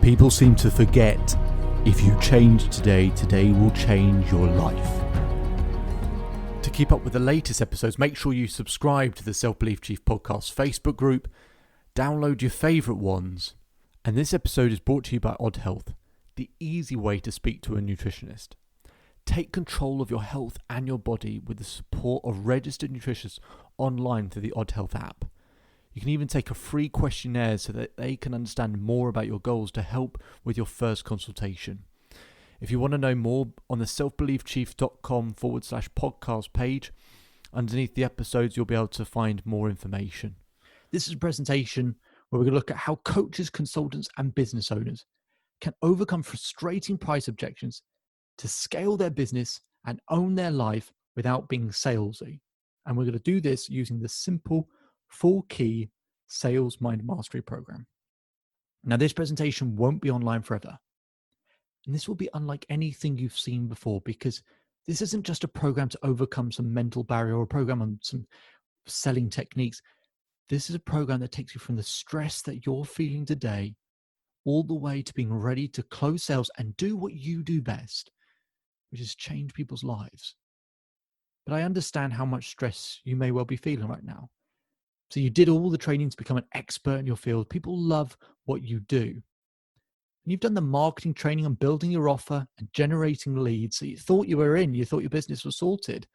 People seem to forget, if you change today, today will change your life. To keep up with the latest episodes, make sure you subscribe to the Self Belief Chief podcast Facebook group, download your favourite ones, and this episode is brought to you by Odd Health, the easy way to speak to a nutritionist. Take control of your health and your body with the support of registered nutritionists online through the Odd Health app. You can even take a free questionnaire so that they can understand more about your goals to help with your first consultation. If you want to know more, on the selfbeliefchief.com/podcast page, underneath the episodes, you'll be able to find more information. This is a presentation where we're going to look at how coaches, consultants, and business owners can overcome frustrating price objections to scale their business and own their life without being salesy. And we're going to do this using the simple 4-key sales mind mastery program. Now, this presentation won't be online forever. And this will be unlike anything you've seen before, because this isn't just a program to overcome some mental barrier or a program on some selling techniques. This is a program that takes you from the stress that you're feeling today all the way to being ready to close sales and do what you do best, which is change people's lives. But I understand how much stress you may well be feeling right now. So you did all the training to become an expert in your field. People love what you do. And you've done the marketing training on building your offer and generating leads. So you thought you were in, you thought your business was sorted.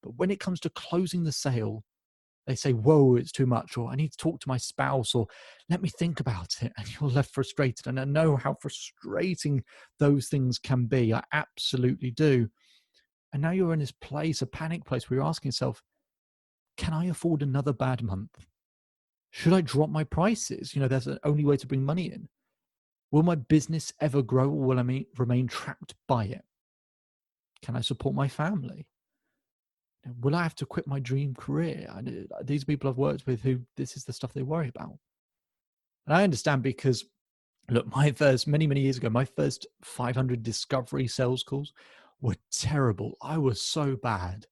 But when it comes to closing the sale, they say, whoa, it's too much, or I need to talk to my spouse, or let me think about it. And you're left frustrated. And I know how frustrating those things can be. I absolutely do. And now you're in this place, a panic place, where you're asking yourself, can I afford another bad month? Should I drop my prices? There's the only way to bring money in. Will my business ever grow, or will I remain trapped by it? Can I support my family? Will I have to quit my dream career? These people I've worked with who this is the stuff they worry about. And I understand, because look, many years ago, my first 500 discovery sales calls were terrible. I was so bad.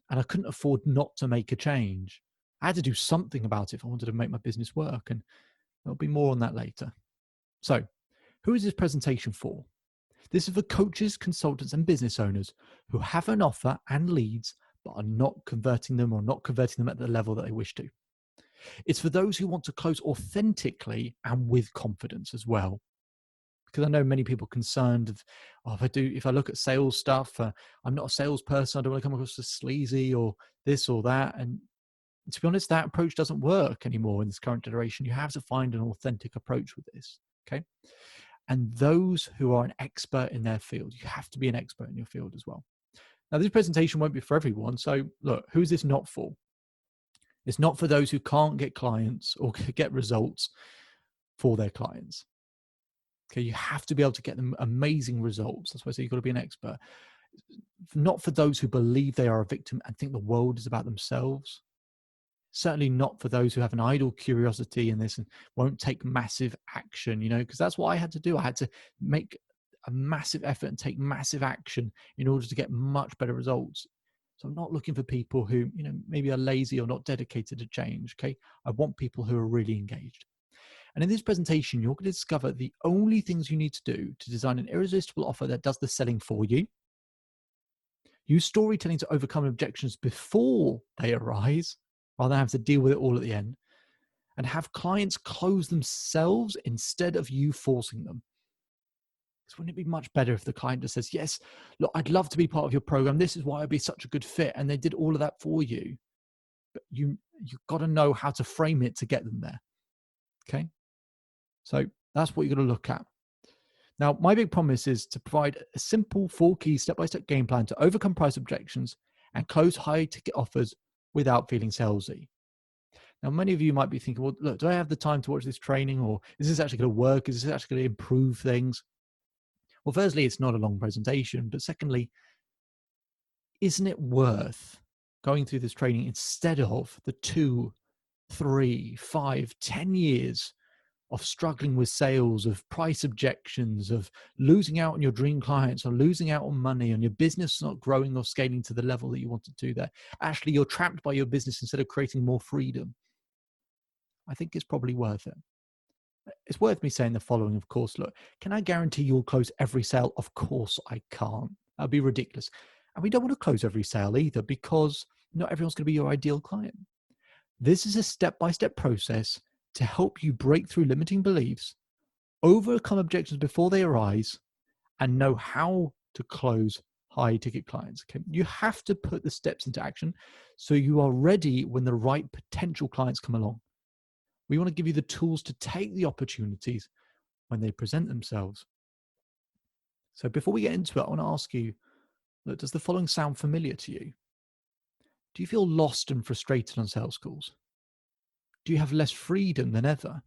And I couldn't afford not to make a change. I had to do something about it if I wanted to make my business work. And there'll be more on that later. So, who is this presentation for? This is for coaches, consultants, and business owners who have an offer and leads, but are not converting them, or not converting them at the level that they wish to. It's for those who want to close authentically and with confidence as well. Because I know many people are concerned of, if I look at sales stuff, I'm not a salesperson, I don't want to come across as sleazy or this or that. And to be honest, that approach doesn't work anymore in this current generation. You have to find an authentic approach with this, okay? And those who are an expert in their field, you have to be an expert in your field as well. Now, this presentation won't be for everyone. So look, who is this not for? It's not for those who can't get clients or get results for their clients. Okay, you have to be able to get them amazing results. That's why I say you've got to be an expert. Not for those who believe they are a victim and think the world is about themselves. Certainly not for those who have an idle curiosity in this and won't take massive action, because that's what I had to do. I had to make a massive effort and take massive action in order to get much better results. So I'm not looking for people who, maybe are lazy or not dedicated to change. Okay, I want people who are really engaged. And in this presentation, you're going to discover the only things you need to do to design an irresistible offer that does the selling for you. Use storytelling to overcome objections before they arise, rather than have to deal with it all at the end. And have clients close themselves instead of you forcing them. Because wouldn't it be much better if the client just says, yes, look, I'd love to be part of your program. This is why I'd be such a good fit. And they did all of that for you. But you've got to know how to frame it to get them there. Okay? So that's what you're going to look at. Now, my big promise is to provide a simple 4-key step-by-step game plan to overcome price objections and close high-ticket offers without feeling salesy. Now, many of you might be thinking, well, look, do I have the time to watch this training, or is this actually going to work? Is this actually going to improve things? Well, firstly, it's not a long presentation, but secondly, isn't it worth going through this training instead of the 2, 3, 5, 10 years of struggling with sales, of price objections, of losing out on your dream clients, or losing out on money, on your business not growing or scaling to the level that you want to do there? Actually, you're trapped by your business instead of creating more freedom. I think it's probably worth it. It's worth me saying the following, of course. Look, can I guarantee you'll close every sale? Of course I can't. That'd be ridiculous. And we don't want to close every sale either, because not everyone's going to be your ideal client. This is a step-by-step process to help you break through limiting beliefs, overcome objections before they arise, and know how to close high-ticket clients. Okay? You have to put the steps into action so you are ready when the right potential clients come along. We want to give you the tools to take the opportunities when they present themselves. So before we get into it, I want to ask you, look, does the following sound familiar to you? Do you feel lost and frustrated on sales calls? Do you have less freedom than ever?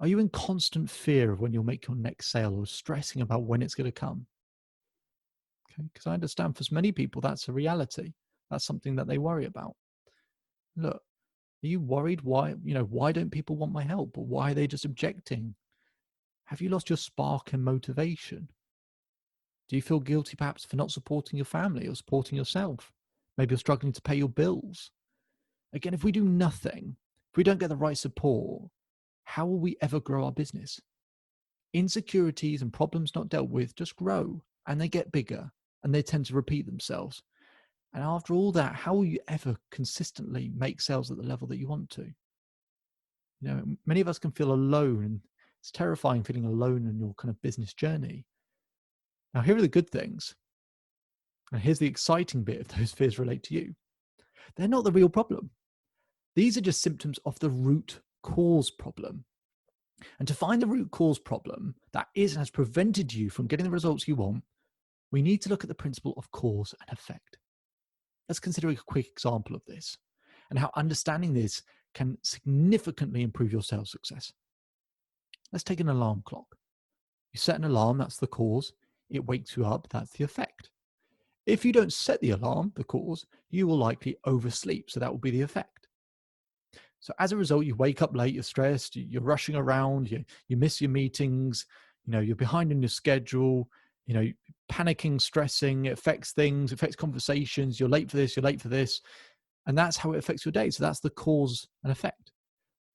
Are you in constant fear of when you'll make your next sale, or stressing about when it's going to come? Okay, because I understand for many people that's a reality. That's something that they worry about. Look, are you worried why don't people want my help, or why are they just objecting? Have you lost your spark and motivation? Do you feel guilty perhaps for not supporting your family or supporting yourself? Maybe you're struggling to pay your bills. Again, if we do nothing, if we don't get the right support, how will we ever grow our business? Insecurities and problems not dealt with just grow, and they get bigger, and they tend to repeat themselves. And after all that, how will you ever consistently make sales at the level that you want to? Many of us can feel alone, and it's terrifying feeling alone in your kind of business journey. Now, here are the good things. And here's the exciting bit if those fears relate to you. They're not the real problem. These are just symptoms of the root cause problem. And to find the root cause problem that is and has prevented you from getting the results you want, we need to look at the principle of cause and effect. Let's consider a quick example of this and how understanding this can significantly improve your sales success. Let's take an alarm clock. You set an alarm, that's the cause. It wakes you up, that's the effect. If you don't set the alarm, the cause, you will likely oversleep, so that will be the effect. So as a result, you wake up late, you're stressed, you're rushing around, you miss your meetings, you're behind on your schedule, panicking, stressing, it affects things, affects conversations, you're late for this, you're late for this. And that's how it affects your day. So that's the cause and effect.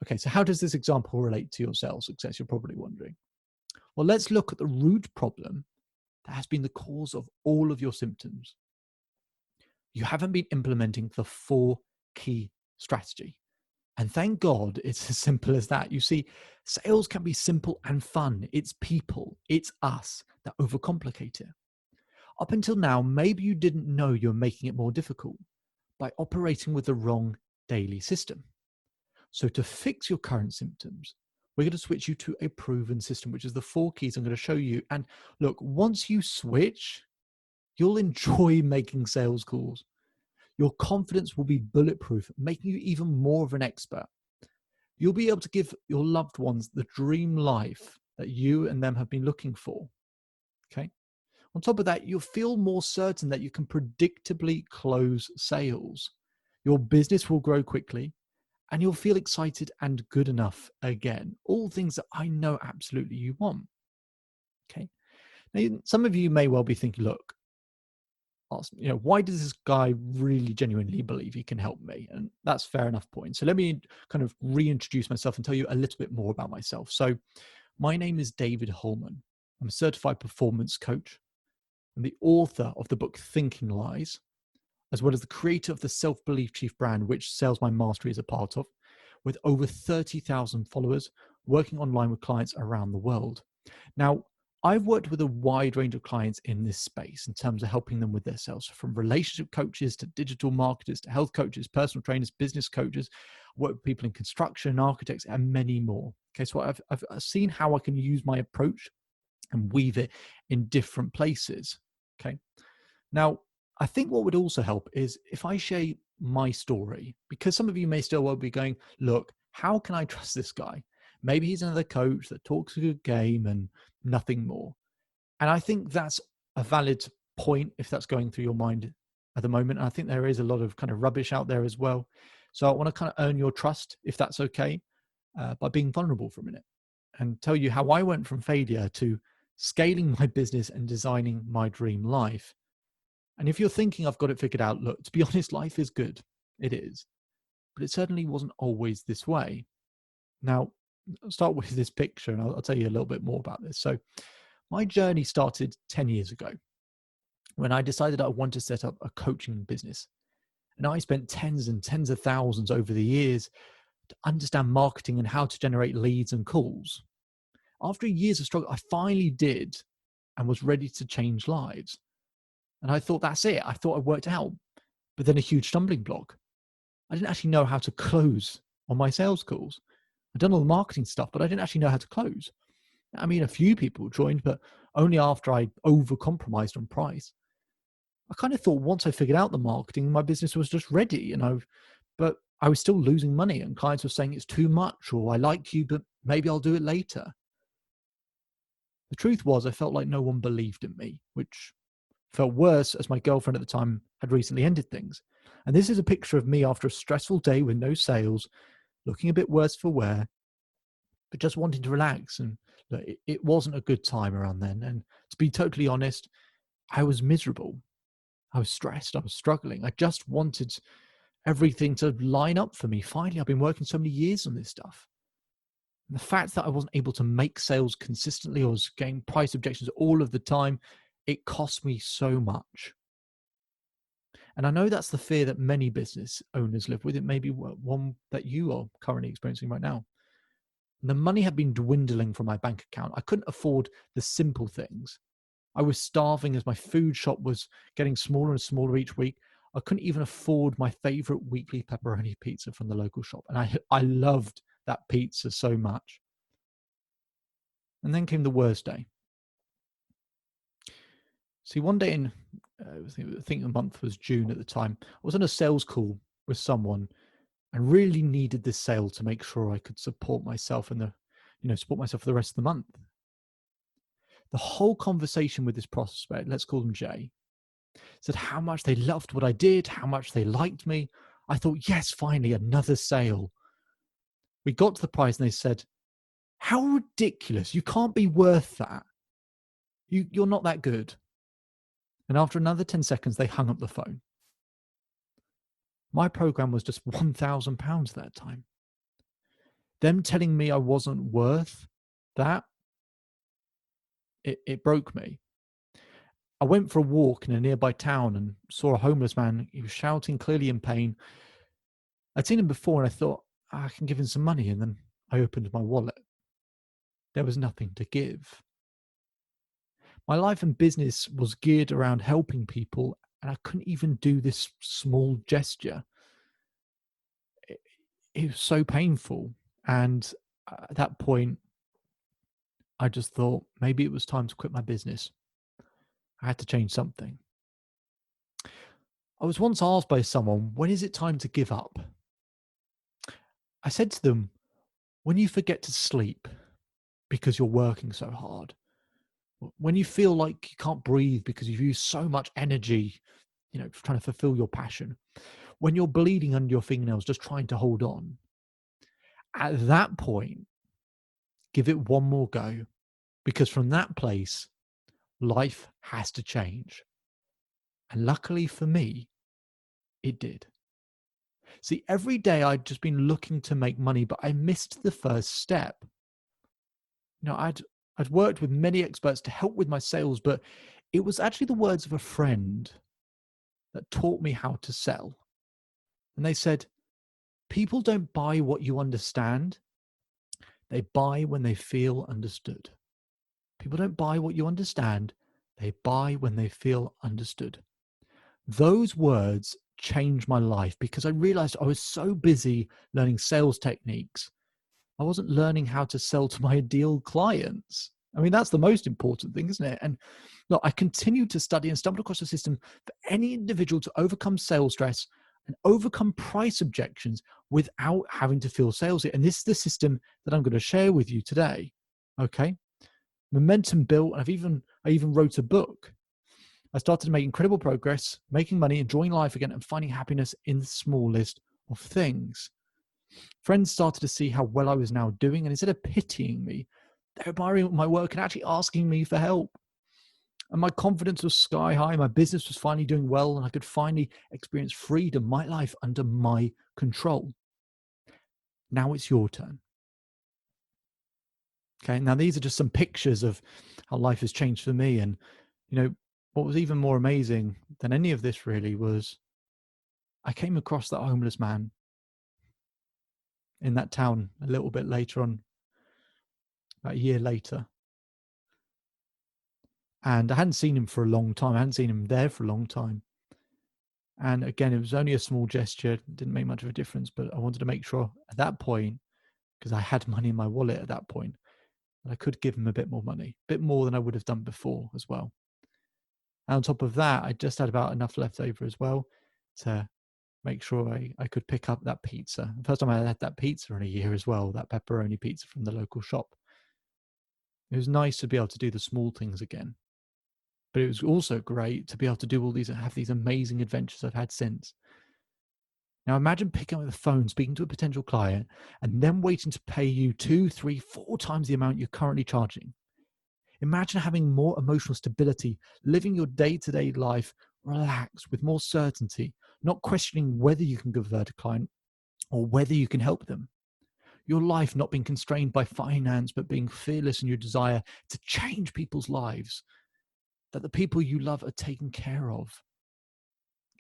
Okay, so how does this example relate to your sales success? You're probably wondering. Well, let's look at the root problem that has been the cause of all of your symptoms. You haven't been implementing the 4 key strategy. And thank God it's as simple as that. You see, sales can be simple and fun. It's people, it's us that overcomplicate it. Up until now, maybe you didn't know you're making it more difficult by operating with the wrong daily system. So to fix your current symptoms, we're going to switch you to a proven system, which is the 4 keys I'm going to show you. And look, once you switch, you'll enjoy making sales calls. Your confidence will be bulletproof, making you even more of an expert. You'll be able to give your loved ones the dream life that you and them have been looking for. Okay. On top of that, you'll feel more certain that you can predictably close sales. Your business will grow quickly, and you'll feel excited and good enough again. All things that I know absolutely you want. Okay. Now, some of you may well be thinking, look, why does this guy really genuinely believe he can help me? And that's fair enough point. So let me kind of reintroduce myself and tell you a little bit more about myself. So my name is David Holman. I'm a certified performance coach. I'm the author of the book Thinking Lies, as well as the creator of the Self-Belief Chief brand, which Sales My Mastery is a part of, with over 30,000 followers, working online with clients around the world. Now, I've worked with a wide range of clients in this space in terms of helping them with their sales, from relationship coaches to digital marketers to health coaches, personal trainers, business coaches. I work with people in construction, architects, and many more. Okay, so I've seen how I can use my approach and weave it in different places. Okay, now I think what would also help is if I share my story, because some of you may still well be going, look, how can I trust this guy? Maybe he's another coach that talks a good game and nothing more. And I think that's a valid point if that's going through your mind at the moment. And I think there is a lot of kind of rubbish out there as well. So I want to kind of earn your trust, if that's okay, by being vulnerable for a minute and tell you how I went from failure to scaling my business and designing my dream life. And if you're thinking I've got it figured out, look, to be honest, life is good. It is. But it certainly wasn't always this way. Now, I'll start with this picture, and I'll tell you a little bit more about this. So my journey started 10 years ago when I decided I wanted to set up a coaching business. And I spent tens and tens of thousands over the years to understand marketing and how to generate leads and calls. After years of struggle, I finally did and was ready to change lives. And I thought, that's it. I thought I worked out. But then a huge stumbling block. I didn't actually know how to close on my sales calls. I'd done all the marketing stuff, but I didn't actually know how to close. I mean, a few people joined, but only after I over-compromised on price. I kind of thought once I figured out the marketing, my business was just ready. But I was still losing money, and clients were saying it's too much, or I like you, but maybe I'll do it later. The truth was, I felt like no one believed in me, which felt worse as my girlfriend at the time had recently ended things. And this is a picture of me after a stressful day with no sales, looking a bit worse for wear, but just wanting to relax. And look, it wasn't a good time around then. And to be totally honest, I was miserable. I was stressed. I was struggling. I just wanted everything to line up for me. Finally, I've been working so many years on this stuff. And the fact that I wasn't able to make sales consistently or was getting price objections all of the time, it cost me so much. And I know that's the fear that many business owners live with. It may be one that you are currently experiencing right now. And the money had been dwindling from my bank account. I couldn't afford the simple things. I was starving as my food shop was getting smaller and smaller each week. I couldn't even afford my favorite weekly pepperoni pizza from the local shop. And I loved that pizza so much. And then came the worst day. See, one day in, I think the month was June at the time, I was on a sales call with someone and really needed this sale to make sure I could support myself support myself for the rest of the month. The whole conversation with this prospect, let's call them Jay, said how much they loved what I did, how much they liked me. I thought, yes, finally, another sale. We got to the price and they said, how ridiculous. You can't be worth that. You're not that good. And after another 10 seconds, they hung up the phone. My program was just £1,000 that time. Them telling me I wasn't worth that, it broke me. I went for a walk in a nearby town and saw a homeless man. He was shouting, clearly in pain. I'd seen him before and I thought, I can give him some money. And then I opened my wallet. There was nothing to give. My life and business was geared around helping people, and I couldn't even do this small gesture. It was so painful. And at that point, I just thought maybe it was time to quit my business. I had to change something. I was once asked by someone, when is it time to give up? I said to them, when you forget to sleep because you're working so hard, when you feel like you can't breathe because you've used so much energy, trying to fulfill your passion, when you're bleeding under your fingernails just trying to hold on, at that point, give it one more go, because from that place, life has to change. And luckily for me, it did. See, every day I'd just been looking to make money, but I missed the first step. I'd worked with many experts to help with my sales, but it was actually the words of a friend that taught me how to sell. And they said, people don't buy what you understand. They buy when they feel understood. People don't buy what you understand. They buy when they feel understood. Those words changed my life because I realized I was so busy learning sales techniques. I wasn't learning how to sell to my ideal clients. I mean, that's the most important thing, isn't it? And look, I continued to study and stumbled across a system for any individual to overcome sales stress and overcome price objections without having to feel salesy. And this is the system that I'm going to share with you today. Okay. Momentum built. I even wrote a book. I started to make incredible progress, making money, enjoying life again, and finding happiness in the smallest of things. Friends started to see how well I was now doing, and instead of pitying me, they were admiring my work and actually asking me for help. And my confidence was sky high. My business was finally doing well, and I could finally experience freedom, my life under my control. Now it's your turn. Okay. Now, these are just some pictures of how life has changed for me. And, what was even more amazing than any of this really was I came across that homeless man in that town a little bit later on, about a year later. And I hadn't seen him for a long time. I hadn't seen him there for a long time. And again, it was only a small gesture, didn't make much of a difference, but I wanted to make sure at that point, because I had money in my wallet at that point, that I could give him a bit more money, a bit more than I would have done before as well. And on top of that, I just had about enough left over as well to make sure I could pick up that pizza. The first time I had that pizza in a year as well, that pepperoni pizza from the local shop. It was nice to be able to do the small things again. But it was also great to be able to do all these and have these amazing adventures I've had since. Now imagine picking up the phone, speaking to a potential client, and then waiting to pay you 2, 3, 4 times the amount you're currently charging. Imagine having more emotional stability, living your day-to-day life relaxed with more certainty, not questioning whether you can convert a client or whether you can help them. Your life not being constrained by finance, but being fearless in your desire to change people's lives, that the people you love are taken care of.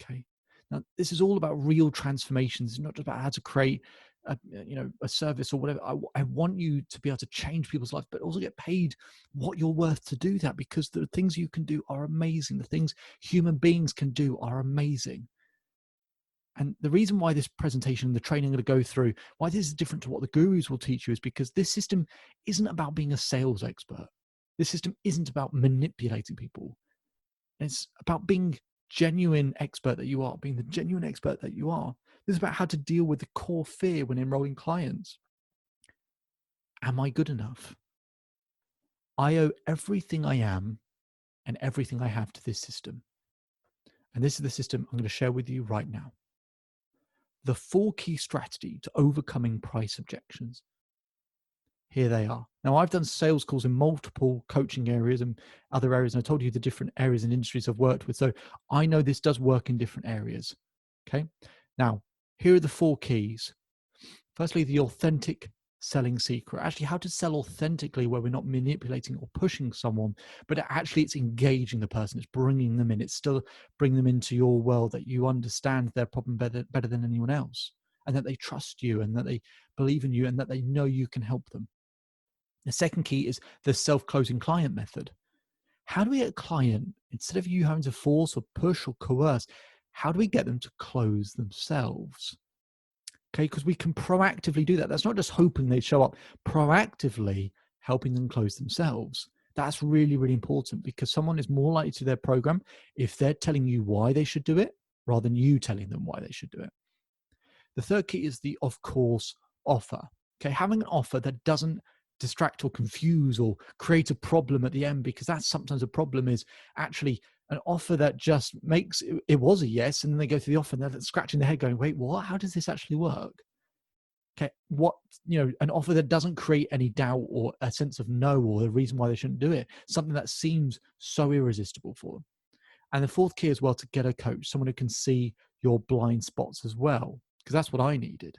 Okay. Now, this is all about real transformations. It's not just about how to create a service or whatever. I want you to be able to change people's lives, but also get paid what you're worth to do that, because the things you can do are amazing. The things human beings can do are amazing. And the reason why this presentation, the training I'm going to go through, why this is different to what the gurus will teach you is because this system isn't about being a sales expert. This system isn't about manipulating people. It's about being genuine expert that you are, being the genuine expert that you are. This is about how to deal with the core fear when enrolling clients. Am I good enough? I owe everything I am and everything I have to this system. And this is the system I'm going to share with you right now. The 4 key strategy to overcoming price objections. Here they are. Now, I've done sales calls in multiple coaching areas and other areas, and I told you the different areas and industries I've worked with. So I know this does work in different areas. Okay. Now, here are the 4 keys. Firstly, the authentic selling secret. Actually, how to sell authentically where we're not manipulating or pushing someone, but actually it's engaging the person. It's bringing them in. It's still bringing them into your world, that you understand their problem better than anyone else, and that they trust you and that they believe in you and that they know you can help them. The second key is the self-closing client method. How do we get a client, instead of you having to force or push or coerce, how do we get them to close themselves? Okay, because we can proactively do that. That's not just hoping they show up, proactively helping them close themselves. That's really, really important, because someone is more likely to their program if they're telling you why they should do it rather than you telling them why they should do it. The third key is the of course offer. Okay, having an offer that doesn't distract or confuse or create a problem at the end, because that's sometimes a problem, is actually an offer that just makes it was a yes, and then they go through the offer and they're scratching their head going, wait, what? How does this actually work? Okay, an offer that doesn't create any doubt or a sense of no or the reason why they shouldn't do it, something that seems so irresistible for them. And the fourth key as well, to get a coach, someone who can see your blind spots as well, because that's what I needed.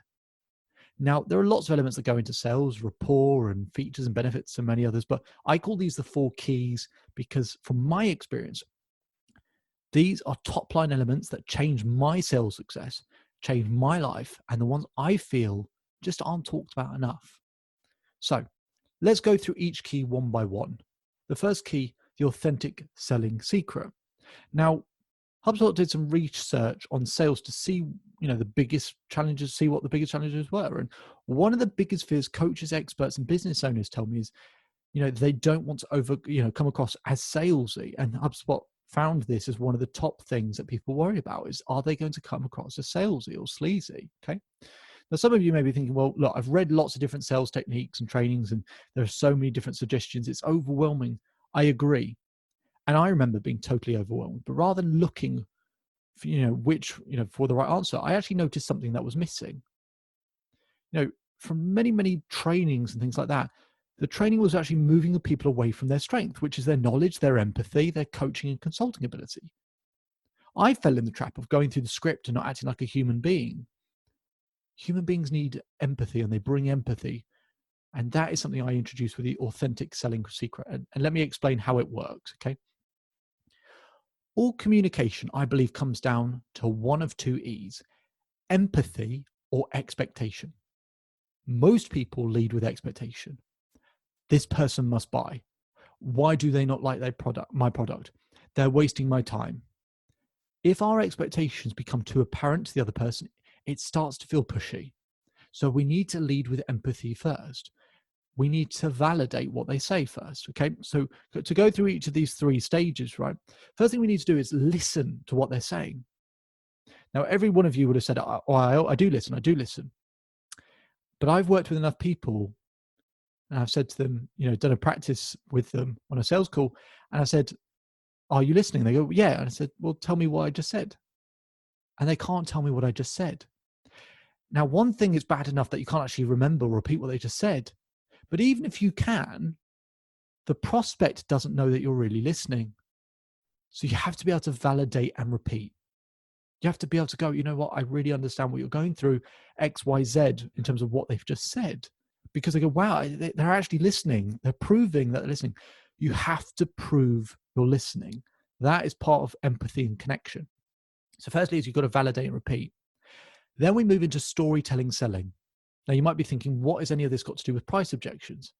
Now, there are lots of elements that go into sales, rapport and features and benefits and many others, but I call these the 4 keys because from my experience, these are top line elements that change my sales success, change my life, and the ones I feel just aren't talked about enough. So let's go through each key one by one. The first key, the authentic selling secret. Now, HubSpot did some research on sales to see, the biggest challenges, see what the biggest challenges were. And one of the biggest fears coaches, experts, and business owners tell me is, they don't want to come across as salesy. And HubSpot found this as one of the top things that people worry about is, are they going to come across as salesy or sleazy? Okay. Now, some of you may be thinking, well, look, I've read lots of different sales techniques and trainings, and there are so many different suggestions. It's overwhelming. I agree. And I remember being totally overwhelmed, but rather than looking for, for the right answer, I actually noticed something that was missing. From many, many trainings and things like that, the training was actually moving the people away from their strength, which is their knowledge, their empathy, their coaching and consulting ability. I fell in the trap of going through the script and not acting like a human being. Human beings need empathy, and they bring empathy. And that is something I introduced with the authentic selling secret. And let me explain how it works, okay? All communication, I believe, comes down to one of two E's: empathy or expectation. Most people lead with expectation. This person must buy. Why do they not like my product? They're wasting my time. If our expectations become too apparent to the other person, it starts to feel pushy. So we need to lead with empathy first. We need to validate what they say first, okay? So to go through each of these three stages, right? First thing we need to do is listen to what they're saying. Now, every one of you would have said, oh, I do listen. But I've worked with enough people, and I've said to them, done a practice with them on a sales call, and I said, are you listening? They go, yeah. And I said, well, tell me what I just said. And they can't tell me what I just said. Now, one thing is bad enough that you can't actually remember or repeat what they just said. But even if you can, the prospect doesn't know that you're really listening. So you have to be able to validate and repeat. You have to be able to go, you know what, I really understand what you're going through, X, Y, Z, in terms of what they've just said. Because they go, wow, they're actually listening. They're proving that they're listening. You have to prove you're listening. That is part of empathy and connection. So firstly is you've got to validate and repeat. Then we move into storytelling selling. Now you might be thinking, what has any of this got to do with price objections?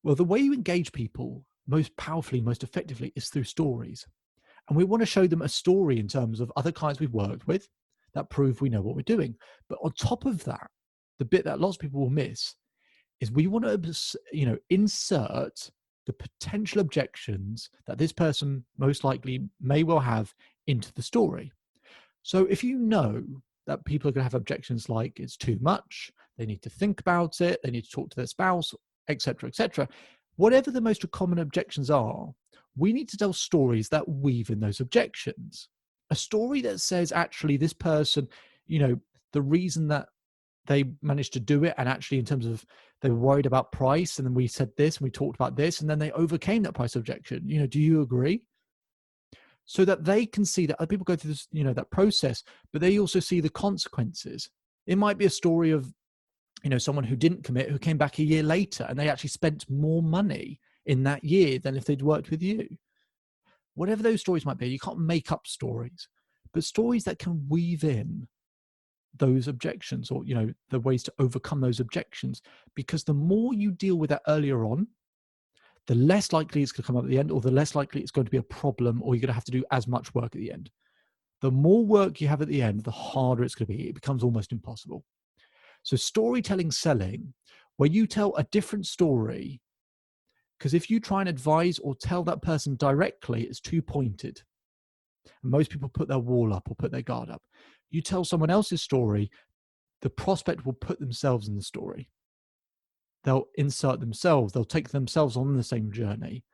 Well, the way you engage people most powerfully, most effectively is through stories. And we want to show them a story in terms of other clients we've worked with that prove we know what we're doing. But on top of that, the bit that lots of people will miss is we want to, insert the potential objections that this person most likely may well have into the story. So if you know that people are going to have objections like it's too much, they need to think about it, they need to talk to their spouse, etc., etc. Whatever the most common objections are, we need to tell stories that weave in those objections. A story that says, actually, this person, the reason that they managed to do it, and actually in terms of they were worried about price, and then we said this, and we talked about this, and then they overcame that price objection. Do you agree? So that they can see that other people go through this, that process, but they also see the consequences. It might be a story of, someone who didn't commit, who came back a year later, and they actually spent more money in that year than if they'd worked with you. Whatever those stories might be, you can't make up stories, but stories that can weave in those objections, or, the ways to overcome those objections. Because the more you deal with that earlier on, the less likely it's going to come up at the end, or the less likely it's going to be a problem, or you're going to have to do as much work at the end. The more work you have at the end, the harder it's going to be. It becomes almost impossible. So storytelling selling, where you tell a different story, because if you try and advise or tell that person directly, it's too pointed. And most people put their wall up or put their guard up. You tell someone else's story, the prospect will put themselves in the story. They'll insert themselves. They'll take themselves on the same journey.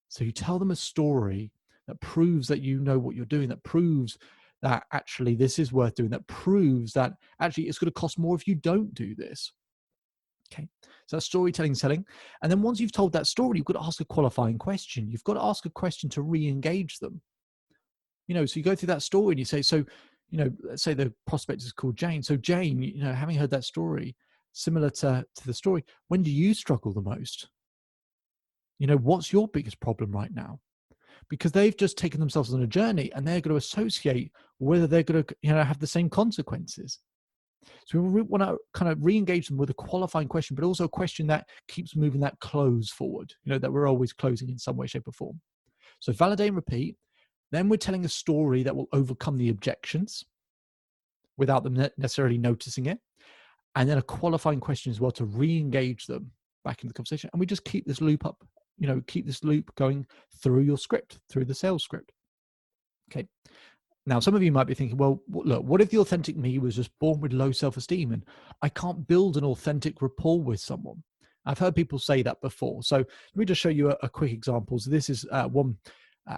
So you tell them a story that proves that you know what you're doing, that proves that actually this is worth doing, that proves that actually it's going to cost more if you don't do this. Okay, so that's storytelling selling. And then once you've told that story, you've got to ask a qualifying question. You've got to ask a question to re-engage them. So you go through that story and you say, so, let's say the prospect is called Jane. So Jane, having heard that story, similar to the story, when do you struggle the most? What's your biggest problem right now? Because they've just taken themselves on a journey, and they're going to associate whether they're going to, have the same consequences. So we want to kind of re-engage them with a qualifying question, but also a question that keeps moving that close forward, that we're always closing in some way, shape, or form. So validate and repeat. Then we're telling a story that will overcome the objections without them necessarily noticing it. And then a qualifying question as well to re-engage them back in the conversation. And we just keep this loop up, keep this loop going through your script, through the sales script. Okay. Now, some of you might be thinking, well, look, what if the authentic me was just born with low self-esteem and I can't build an authentic rapport with someone? I've heard people say that before. So let me just show you a quick example. So this is one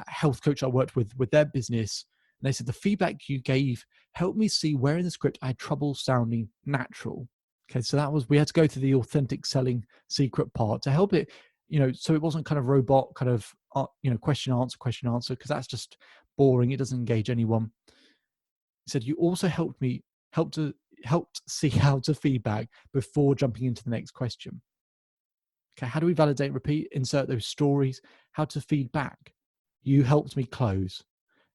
health coach I worked with their business. And they said, the feedback you gave helped me see where in the script I had trouble sounding natural. Okay, so we had to go through the authentic selling secret part to help it, so it wasn't kind of robot, kind of, question, answer, because that's just boring. It doesn't engage anyone. He said, you also helped helped see how to feedback before jumping into the next question. Okay, how do we validate, repeat, insert those stories, how to feedback? You helped me close.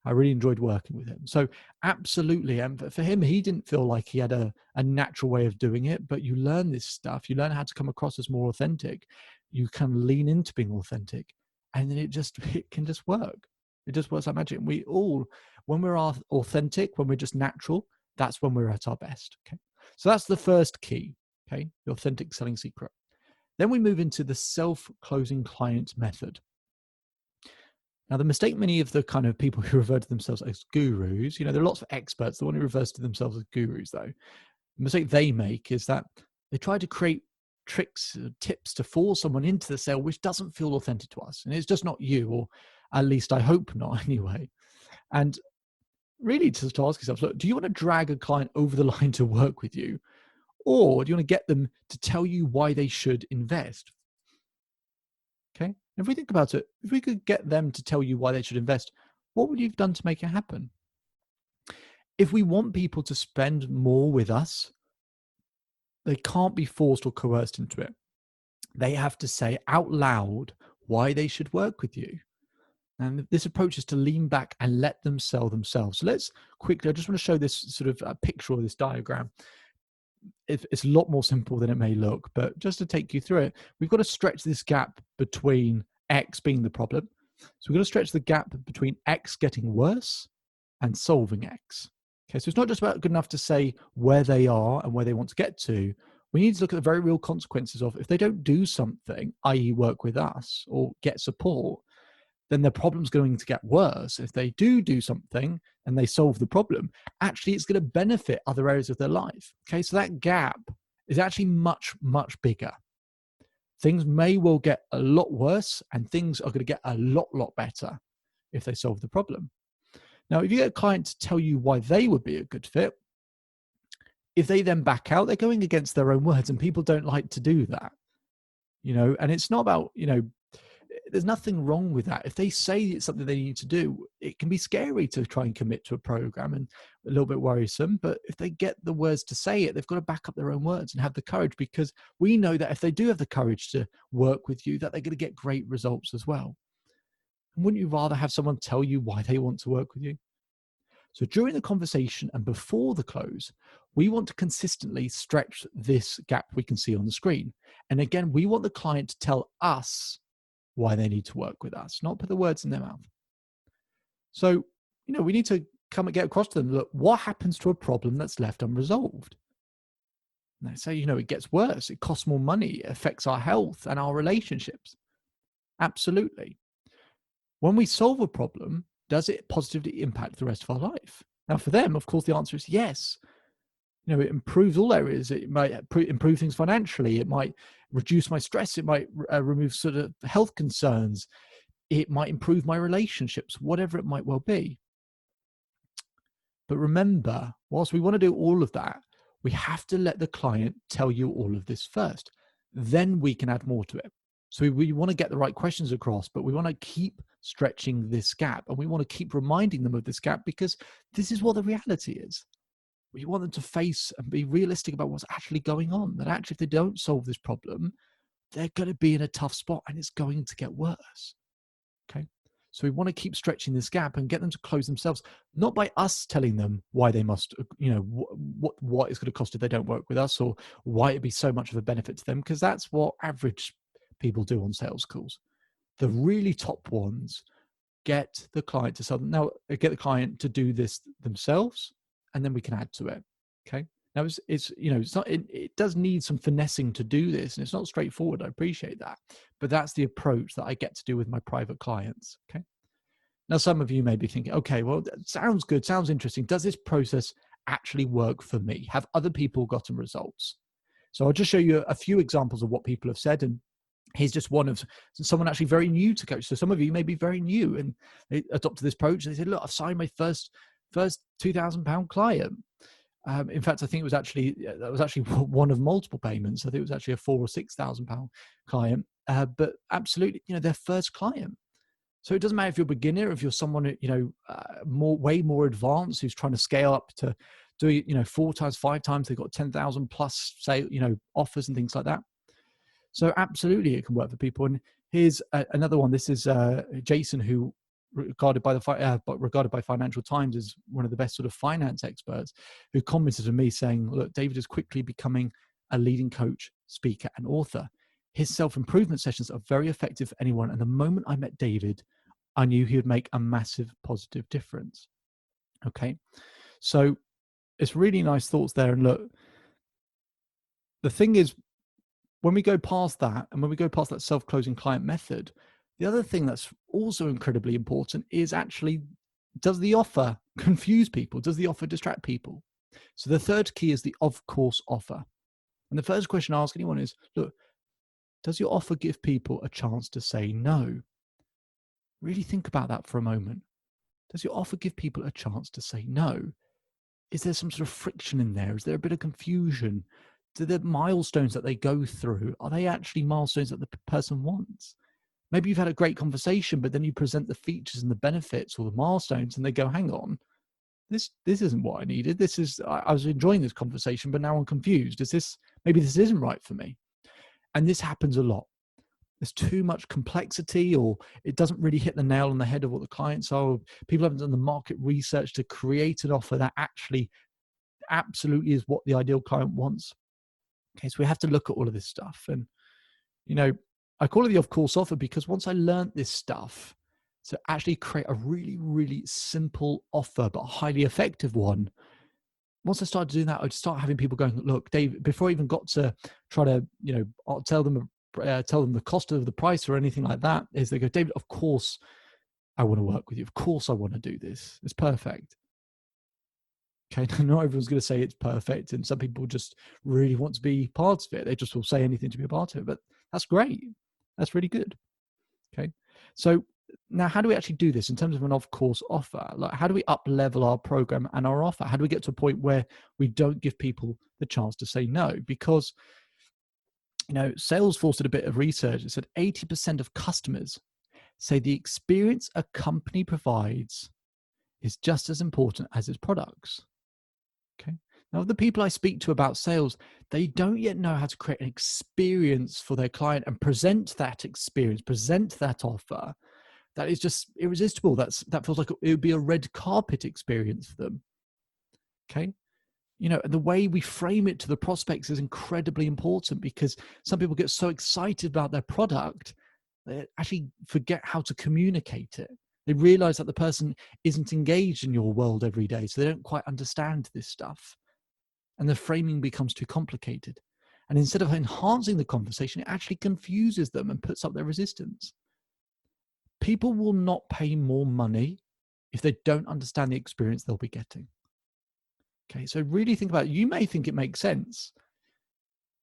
I really enjoyed working with him. So absolutely. And for him, he didn't feel like he had a natural way of doing it, but you learn this stuff. You learn how to come across as more authentic. You can lean into being authentic, and then it can just work. It just works like magic. And we all, when we're authentic, when we're just natural, that's when we're at our best. Okay. So that's the first key. Okay. The authentic selling secret. Then we move into the self-closing client method. Now, the mistake many of the kind of people who refer to themselves as gurus, there are lots of experts, the one who refers to themselves as gurus, though, the mistake they make is that they try to create tricks, tips to force someone into the sale, which doesn't feel authentic to us. And it's just not you, or at least I hope not anyway. And really just to ask yourself, look, do you want to drag a client over the line to work with you? Or do you want to get them to tell you why they should invest? Okay. If we think about it, if we could get them to tell you why they should invest, what would you have done to make it happen? If we want people to spend more with us, they can't be forced or coerced into it. They have to say out loud why they should work with you. And this approach is to lean back and let them sell themselves. So let's quickly, I just want to show this sort of a picture of this diagram. It's a lot more simple than it may look, but just to take you through it, we've got to stretch this gap between X being the problem. So we've got to stretch the gap between X getting worse and solving X. Okay, so it's not just about good enough to say where they are and where they want to get to. We need to look at the very real consequences of if they don't do something, i.e. work with us or get support, then the problem's going to get worse. If they do something and they solve the problem, actually it's going to benefit other areas of their life. Okay, so that gap is actually much, much bigger. Things may well get a lot worse and things are going to get a lot better if they solve the problem. Now, if you get a client to tell you why they would be a good fit, if they then back out, they're going against their own words, and people don't like to do that. And it's not about, there's nothing wrong with that. If they say it's something they need to do, it can be scary to try and commit to a program and a little bit worrisome. But if they get the words to say it, they've got to back up their own words and have the courage, because we know that if they do have the courage to work with you, that they're going to get great results as well. And wouldn't you rather have someone tell you why they want to work with you? So during the conversation and before the close, we want to consistently stretch this gap we can see on the screen. And again, we want the client to tell us why they need to work with us, not put the words in their mouth. So, we need to come and get across to them, look, what happens to a problem that's left unresolved? And they say, it gets worse. It costs more money. It affects our health and our relationships. Absolutely. When we solve a problem, does it positively impact the rest of our life? Now, for them, of course, the answer is yes. It improves all areas. It might improve things financially. It might reduce my stress. It might remove sort of health concerns. It might improve my relationships, whatever it might well be. But remember, whilst we want to do all of that, we have to let the client tell you all of this first. Then we can add more to it. So we want to get the right questions across, but we want to keep stretching this gap, and we want to keep reminding them of this gap, because this is what the reality is. We want them to face and be realistic about what's actually going on, that actually if they don't solve this problem, they're going to be in a tough spot and it's going to get worse. Okay. So we want to keep stretching this gap and get them to close themselves, not by us telling them why they must, what it's going to cost if they don't work with us, or why it'd be so much of a benefit to them, because that's what average people do on sales calls. The really top ones get the client to sell them. Now, get the client to do this themselves, and then we can add to it. Okay. Now it does need some finessing to do this, and it's not straightforward. I appreciate that, but that's the approach that I get to do with my private clients. Okay. Now, some of you may be thinking, okay, well, that sounds good. Sounds interesting. Does this process actually work for me? Have other people gotten results? So I'll just show you a few examples of what people have said. And here's just one of someone actually very new to coach. So some of you may be very new and they adopted this approach. They said, look, I've signed my first £2,000 client. In fact, I think that was actually one of multiple payments. I think it was actually a £4,000 or £6,000 client, but absolutely, their first client. So it doesn't matter if you're a beginner, if you're someone, way more advanced who's trying to scale up to doing it, 4 times, 5 times, they've got 10,000 plus say, offers and things like that. So absolutely it can work for people. And here's another one. This is Jason, who regarded by Financial Times as one of the best sort of finance experts, who commented to me saying, look, David is quickly becoming a leading coach, speaker, and author. His self-improvement sessions are very effective for anyone. And the moment I met David, I knew he would make a massive positive difference. Okay. So it's really nice thoughts there. And look, the thing is, when we go past that, and when we go past that self-closing client method, the other thing that's also incredibly important is actually, does the offer confuse people? Does the offer distract people? So the third key is the of-course offer. And the first question I ask anyone is, look, does your offer give people a chance to say no? Really think about that for a moment. Does your offer give people a chance to say no? Is there some sort of friction in there? Is there a bit of confusion? Do the milestones that they go through, are they actually milestones that the person wants? Maybe you've had a great conversation, but then you present the features and the benefits or the milestones and they go, hang on, this isn't what I needed. I was enjoying this conversation, but now I'm confused. Maybe this isn't right for me. And this happens a lot. There's too much complexity, or it doesn't really hit the nail on the head of what the clients are. People haven't done the market research to create an offer that actually absolutely is what the ideal client wants. Okay, so we have to look at all of this stuff. And, I call it the of-course offer because once I learned this stuff to actually create a really, really simple offer, but a highly effective one, once I started doing that, I'd start having people going, look, Dave, before I even got to try to, tell them the cost of the price or anything like that, is they go, David, of course I want to work with you. Of course I want to do this. It's perfect. Okay, not everyone's going to say it's perfect, and some people just really want to be part of it. They just will say anything to be a part of it, but that's great. That's really good. Okay, so now how do we actually do this in terms of an of-course offer? Like, how do we up-level our program and our offer? How do we get to a point where we don't give people the chance to say no? Because, Salesforce did a bit of research. It said 80% of customers say the experience a company provides is just as important as its products. Okay. Now, the people I speak to about sales, they don't yet know how to create an experience for their client and present that experience, present that offer that is just irresistible. That feels like it would be a red carpet experience for them. Okay. The way we frame it to the prospects is incredibly important, because some people get so excited about their product, they actually forget how to communicate it. They realize that the person isn't engaged in your world every day, so they don't quite understand this stuff. And the framing becomes too complicated. And instead of enhancing the conversation, it actually confuses them and puts up their resistance. People will not pay more money if they don't understand the experience they'll be getting. Okay, so really think about it. You may think it makes sense,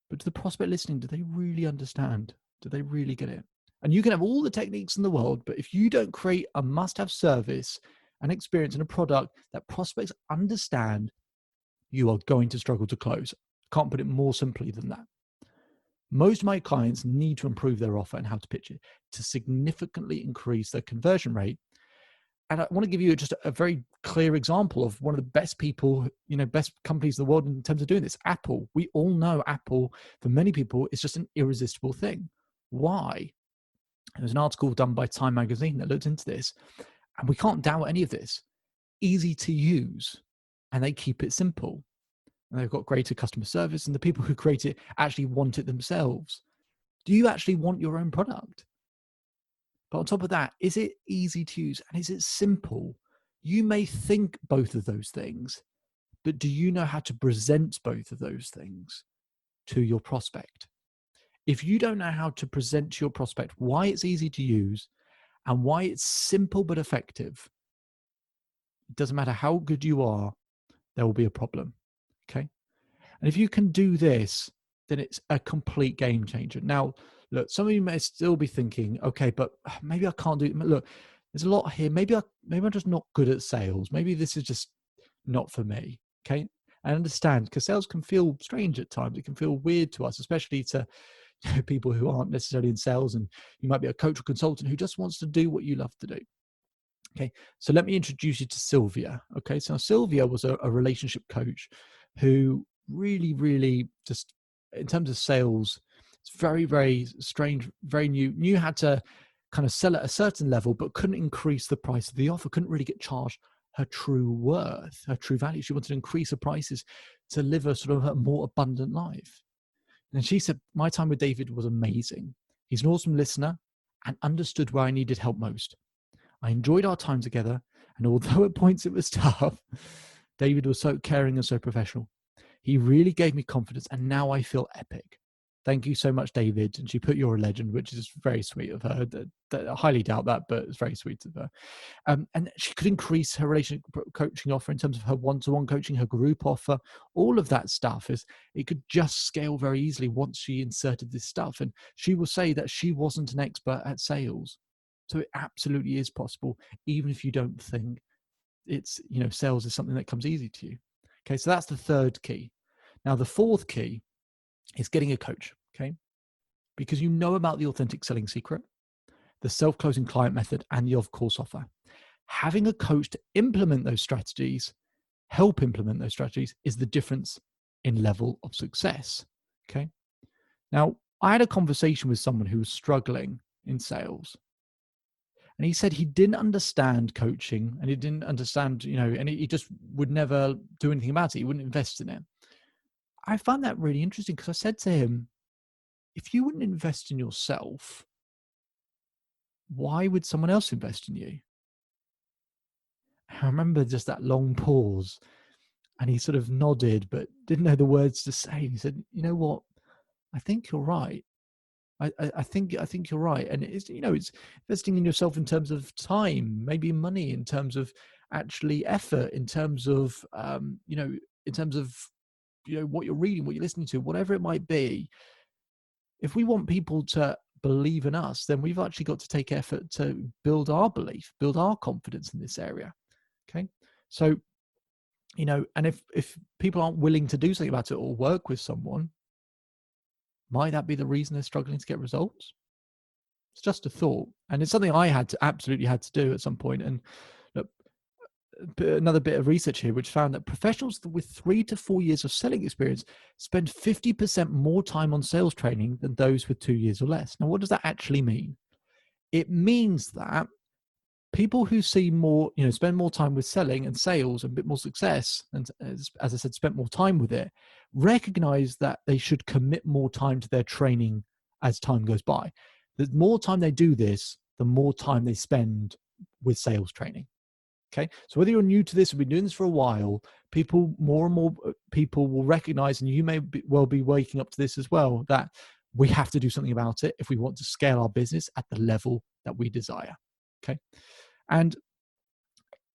but to the prospect listening, do they really understand? Do they really get it? And you can have all the techniques in the world, but if you don't create a must-have service, an experience, and a product that prospects understand, you are going to struggle to close. Can't put it more simply than that. Most of my clients need to improve their offer and how to pitch it to significantly increase their conversion rate. And I want to give you just a very clear example of one of the best people, best companies in the world in terms of doing this. Apple. We all know Apple, for many people, is just an irresistible thing. Why? There's an article done by Time Magazine that looked into this, and we can't doubt any of this. Easy to use, and they keep it simple. And they've got greater customer service, and the people who create it actually want it themselves. Do you actually want your own product? But on top of that, is it easy to use and is it simple? You may think both of those things, but do you know how to present both of those things to your prospect? If you don't know how to present to your prospect why it's easy to use and why it's simple but effective, it doesn't matter how good you are, there will be a problem. Okay. And if you can do this, then it's a complete game changer. Now, look, some of you may still be thinking, okay, but maybe I can't do it. Look, there's a lot here. Maybe I'm just not good at sales. Maybe this is just not for me. Okay. I understand, because sales can feel strange at times. It can feel weird to us, especially to people who aren't necessarily in sales, and you might be a coach or consultant who just wants to do what you love to do. Okay, so let me introduce you to Sylvia. Okay, so Sylvia was a relationship coach who really just, in terms of sales, it's very strange, very knew how to kind of sell at a certain level, but couldn't increase the price of the offer, couldn't really get charged her true worth, her true value. She wanted to increase her prices to live a sort of a more abundant life. And she said, my time with David was amazing. He's an awesome listener and understood where I needed help most. I enjoyed our time together, and although at points it was tough, David was so caring and so professional. He really gave me confidence, and now I feel epic. Thank you so much, David. And she put, you're a legend, which is very sweet of her. I highly doubt that, but it's very sweet of her. And she could increase her relationship coaching offer in terms of her one-to-one coaching, her group offer, all of that stuff. It could just scale very easily once she inserted this stuff. And she will say that she wasn't an expert at sales. So it absolutely is possible, even if you don't think it's, sales is something that comes easy to you. Okay, so that's the third key. Now, the fourth key is getting a coach, okay? Because you know about the authentic selling secret, the self-closing client method, and the of-course offer. Having a coach to implement those strategies, help implement those strategies, is the difference in level of success, okay? Now, I had a conversation with someone who was struggling in sales. And he said he didn't understand coaching, and he didn't understand, and he just would never do anything about it. He wouldn't invest in it. I found that really interesting because I said to him, if you wouldn't invest in yourself, why would someone else invest in you? I remember just that long pause, and he sort of nodded, but didn't know the words to say. He said, you know what? I think you're right. I think you're right. And it's, it's investing in yourself in terms of time, maybe money, in terms of actually effort, in terms of, in terms of, what you're reading, what you're listening to, whatever it might be. If we want people to believe in us, then we've actually got to take effort to build our belief, build our confidence in this area. Okay. So, and if people aren't willing to do something about it or work with someone, might that be the reason they're struggling to get results? It's just a thought. And it's something I absolutely had to do at some point. And look, another bit of research here, which found that professionals with 3 to 4 years of selling experience spend 50% more time on sales training than those with 2 years or less. Now, what does that actually mean? It means that people who see more, spend more time with selling and sales and a bit more success, and as I said, spent more time with it, recognize that they should commit more time to their training as time goes by. The more time they do this, the more time they spend with sales training. Okay. So whether you're new to this or been doing this for a while, more and more people will recognize, and you may well be waking up to this as well, that we have to do something about it if we want to scale our business at the level that we desire. Okay. And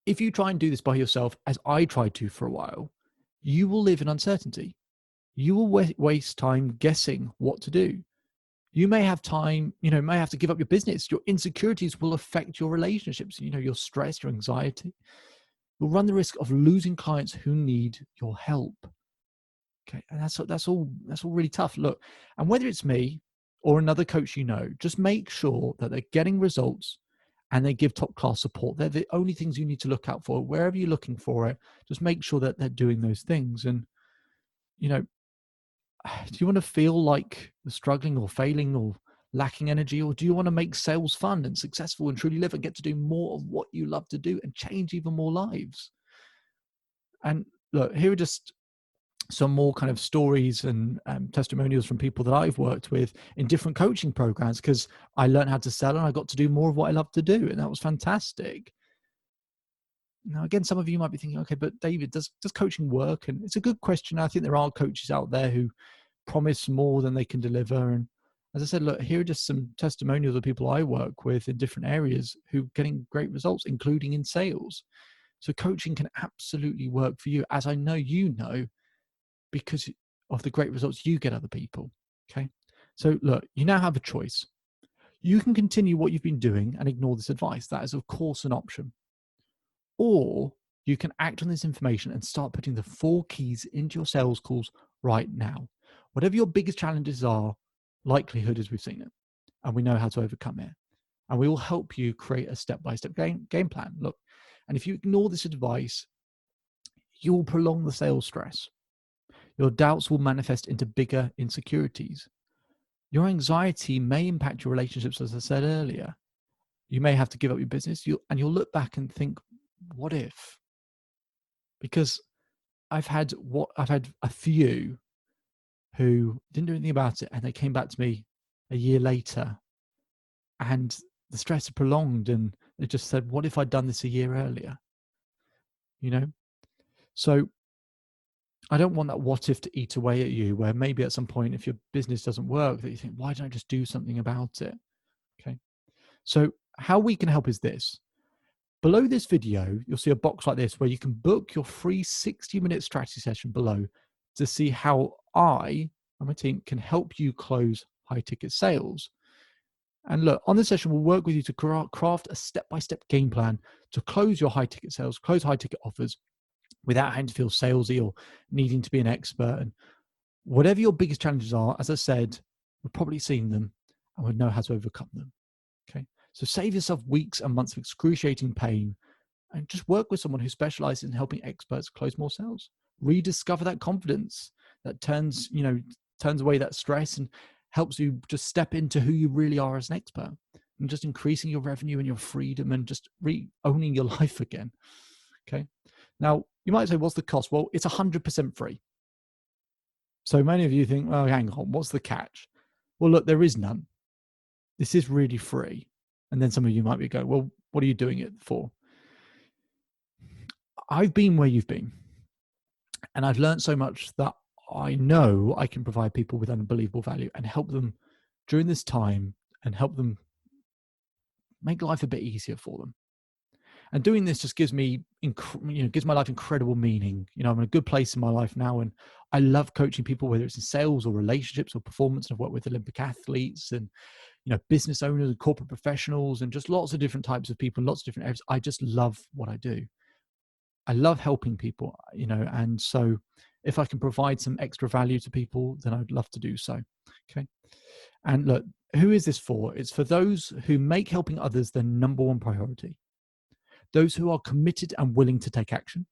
if you try and do this by yourself, as I tried to for a while, you will live in uncertainty. You will waste time guessing what to do. You may have time, may have to give up your business. Your insecurities will affect your relationships, your stress, your anxiety. You'll run the risk of losing clients who need your help. Okay. And that's all really tough. Look, and whether it's me or another coach, just make sure that they're getting results and they give top class support. They're the only things you need to look out for. Wherever you're looking for it, just make sure that they're doing those things. And, do you want to feel like you're struggling or failing or lacking energy? Or do you want to make sales fun and successful and truly live and get to do more of what you love to do and change even more lives? And look, here are just some more kind of stories and testimonials from people that I've worked with in different coaching programs, because I learned how to sell and I got to do more of what I love to do. And that was fantastic. Now, again, some of you might be thinking, okay, but David, does coaching work? And it's a good question. I think there are coaches out there who promise more than they can deliver. And as I said, look, here are just some testimonials of people I work with in different areas who are getting great results, including in sales. So coaching can absolutely work for you, as I know because of the great results you get other people. Okay. So look, you now have a choice. You can continue what you've been doing and ignore this advice. That is, of course, an option. Or you can act on this information and start putting the 4 keys into your sales calls right now. Whatever your biggest challenges are, likelihood is we've seen it and we know how to overcome it. and we will help you create a step-by-step game plan. Look, and if you ignore this advice, you will prolong the sales stress. Your doubts will manifest into bigger insecurities. Your anxiety may impact your relationships, as I said earlier. You may have to give up your business, and you'll look back and think, what if? Because I've had a few who didn't do anything about it, and they came back to me a year later, and the stress had prolonged, and they just said, what if I'd done this a year earlier? So I don't want that what if to eat away at you, where maybe at some point, if your business doesn't work, that you think, why don't I just do something about it? Okay. So how we can help is this. Below this video, you'll see a box like this where you can book your free 60-minute strategy session below to see how I and my team can help you close high ticket sales. And look, on this session, we'll work with you to craft a step-by-step game plan to close your high ticket sales, close high ticket offers without having to feel salesy or needing to be an expert. And whatever your biggest challenges are, as I said, we've probably seen them and we know how to overcome them. Okay. So save yourself weeks and months of excruciating pain and just work with someone who specializes in helping experts close more sales. Rediscover that confidence that turns away that stress and helps you just step into who you really are as an expert, and just increasing your revenue and your freedom and just owning your life again. Okay. Now, you might say, what's the cost? Well, it's 100% free. So many of you think, well, hang on, what's the catch? Well, look, there is none. This is really free. And then some of you might be going, well, what are you doing it for? I've been where you've been, and I've learned so much that I know I can provide people with unbelievable value and help them during this time and help them make life a bit easier for them. And doing this just gives me, gives my life incredible meaning. I'm in a good place in my life now, and I love coaching people, whether it's in sales or relationships or performance. I've worked with Olympic athletes and, business owners and corporate professionals and just lots of different types of people, lots of different areas. I just love what I do. I love helping people, and so if I can provide some extra value to people, then I'd love to do so. Okay. And look, who is this for? It's for those who make helping others their number one priority. Those who are committed and willing to take action,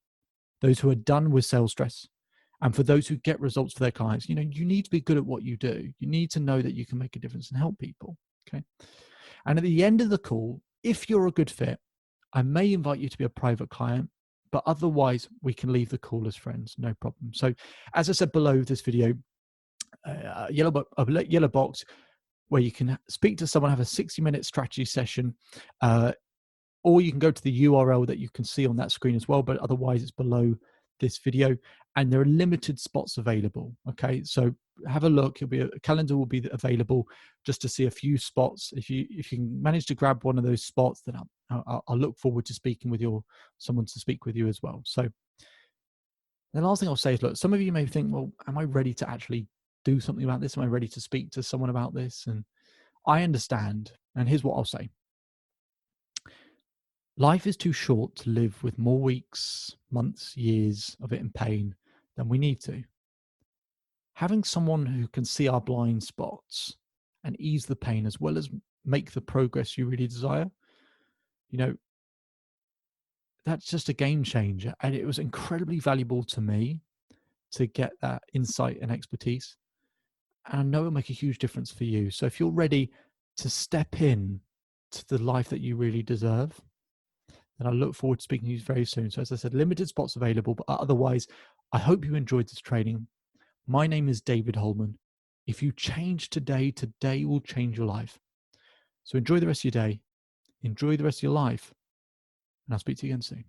those who are done with sales stress, and for those who get results for their clients. You need to be good at what you do. You need to know that you can make a difference and help people. Okay. And at the end of the call, if you're a good fit, I may invite you to be a private client, but otherwise we can leave the call as friends, no problem. So as I said below this video, a yellow box where you can speak to someone, have a 60-minute strategy session, or you can go to the URL that you can see on that screen as well, but otherwise it's below this video, and there are limited spots available. Okay, so have a look. A calendar will be available just to see a few spots. If you can manage to grab one of those spots, then I'll look forward to speaking with someone to speak with you as well. So the last thing I'll say is, look, some of you may think, well, am I ready to actually do something about this? Am I ready to speak to someone about this? And I understand. And here's what I'll say. Life is too short to live with more weeks, months, years of it in pain than we need to. Having someone who can see our blind spots and ease the pain as well as make the progress you really desire, that's just a game changer. And it was incredibly valuable to me to get that insight and expertise. And I know it'll make a huge difference for you. So if you're ready to step in to the life that you really deserve, and I look forward to speaking to you very soon. So as I said, limited spots available, but otherwise, I hope you enjoyed this training. My name is David Holman. If you change today, today will change your life. So enjoy the rest of your day. Enjoy the rest of your life. And I'll speak to you again soon.